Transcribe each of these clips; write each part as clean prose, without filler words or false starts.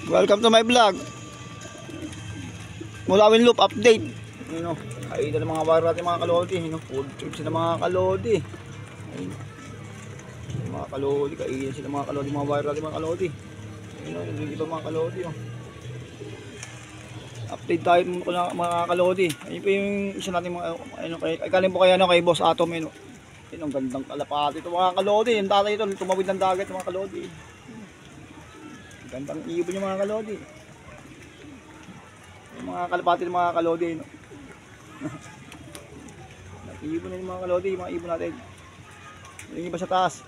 Welcome to my vlog. Mulawin Loop update. Ayun o, kain na mga wire natin mga kalodi. Food trip sila mga kalodi. Ayun. Mga kalodi, kain sila mga kalodi, mga wire natin mga kalodi. Ayun o, yung iba mga kalodi o. Update tayo mga kalodi. Ayun po yung isa natin mga, ayun, kanin po kaya kay Boss Atom. Ayun o, ang gandang kalapati ito mga kalodi. Yung tatay ito, tumawid ng dagat mga kalodi. Gandang ibon yung mga kalodi. Yung mga kalapati ng mga kalodi, no? Nag-ibon na yung mga kalodi, yung mga ibon natin. Yung iba sa taas.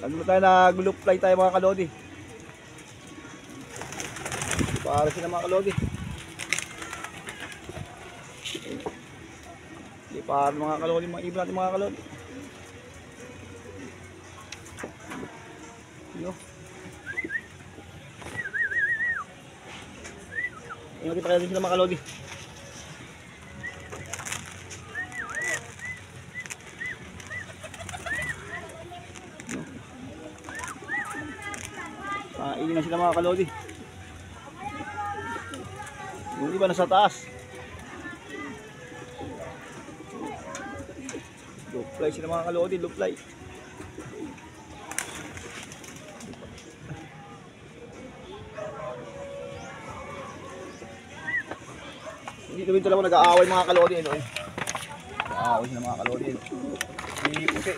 Nag-loop fly tayo mga kalodi. Para sila mga kalodi. Para mga kalodi, mga ibon natin mga kalodi. Ingat pa kaya din sila mga kalodi. Kainin na sila mga kalodi. Yung iba nasa taas. Loop fly sila mga kalodi, loop fly. Dito rin talaga nag-aaway mga kalodi. Nag-aaway sila mga kalodi. Si puti.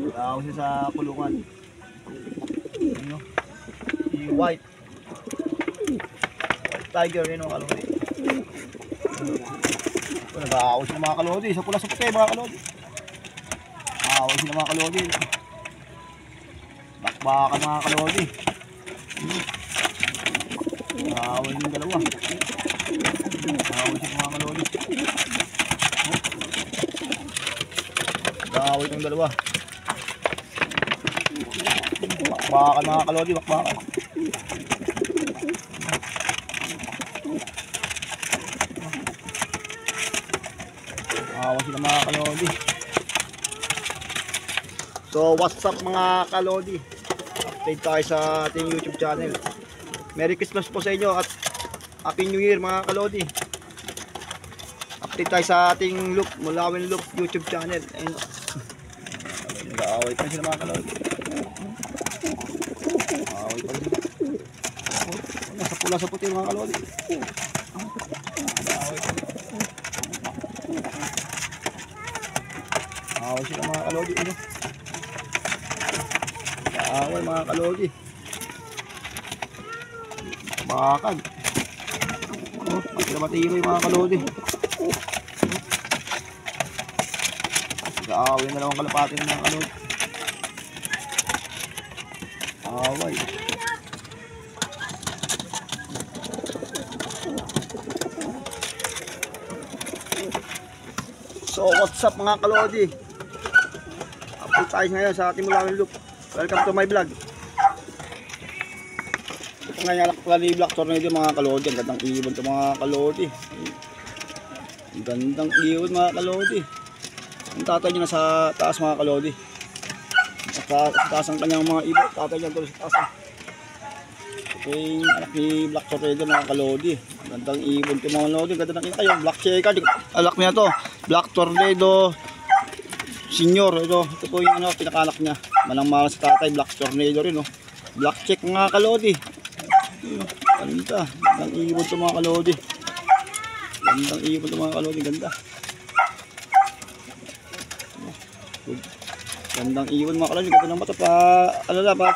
Nag-aaway sila sa kulungan. Si white. White tiger yun mga kalodi. Nag-aaway sila mga kalodi. Sa pula sa puti mga kalodi. Nag-aaway sila mga kalodi. Bakbakan mga kalodi. Nag-aaway yung dalawa. Nag-aaway siya mga kalodi. Nag-aaway yung dalawa. Bakbakan mga kalodi, bakbakan. Nag-aaway sila mga kalodi. So what's up mga kalodi? Update tayo sa ating YouTube channel. Merry Christmas po sa inyo at Happy New Year mga kalodi. Update tayo sa ating Loop, Mulawin Loop YouTube channel. Ayun. Nag-aaway pa sila mga kalodi. Nag-aaway pa sila. Nasa pula sa puti mga kalodi. Nag-aaway pa sila. Nag-aaway sila mga kalodi. Nag-aaway mga kalodi. Bakag. Matira-matira yung mga kalodi. Nag-aaway na lang ang kalapati ng mga kalodi. Aaway. So what's up mga kalodi? Update tayo ngayon sa ating Mulawin Loop. Welcome to my vlog. Ngayon ni Black Tornado mga kalodi. Ang gandang ibon ito mga kalodi. Ang gandang ibon mga kalodi. Ang tatay niya nasa taas mga kalodi. Sa taas ang kanyang mga ibon. Tatay niya doon sa taas. Okay, anak ni Black Tornado mga kalodi. Ang gandang ibon ito mga kalodi. Ang gandang ina kayo. Black Checker. Alak niya to. Black Tornado Senior. Ito po yung pinakanak niya. Malang-malang sa tatay. Black Tornado rin. Black Check mga kalodi. Ganda. Gandang ibon ito mga kalodi. Gandang ibon ito mga kalodi. Ganda. Gandang ibon mga kalodi. Ganda ng mata.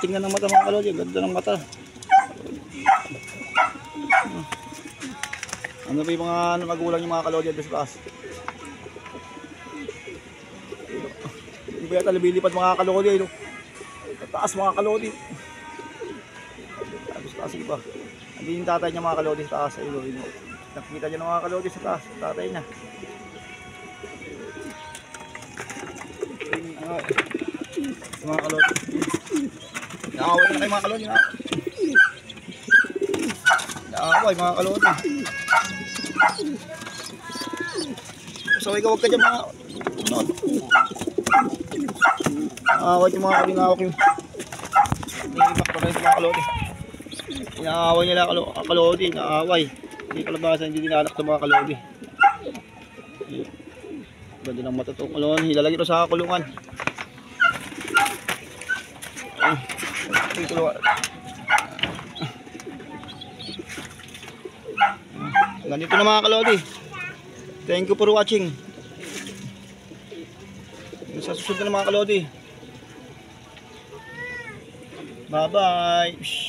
Tingnan ng mata mga kalodi. Ganda ng mata. Ano pa yung mga magulang yung mga kalodi at sa taas? Hindi ba yata lumilipad mga kalodi? Sa taas mga kalodi. Taas iba. Hindi yung tatay niya mga kalodi sa taas. Nakikita niya ng mga kalodi sa taas. Tatay niya. Mga kalodi. Naaway na kayo mga kalodi. Naaway mga kalodi. So ikaw huwag ka dyan mga Away yung mga kalingawak yung ibak pa rin yung mga kalodi. Inaaway nila kalodi, inaaway. Hindi kalabasan, hindi dinanak ng mga kalodi. Ganda ng mata itong kalodi, ilalagay ito sa kulungan. Ganito na mga kalodi. Thank you for watching. Sa susunod na mga kalodi. Bye bye.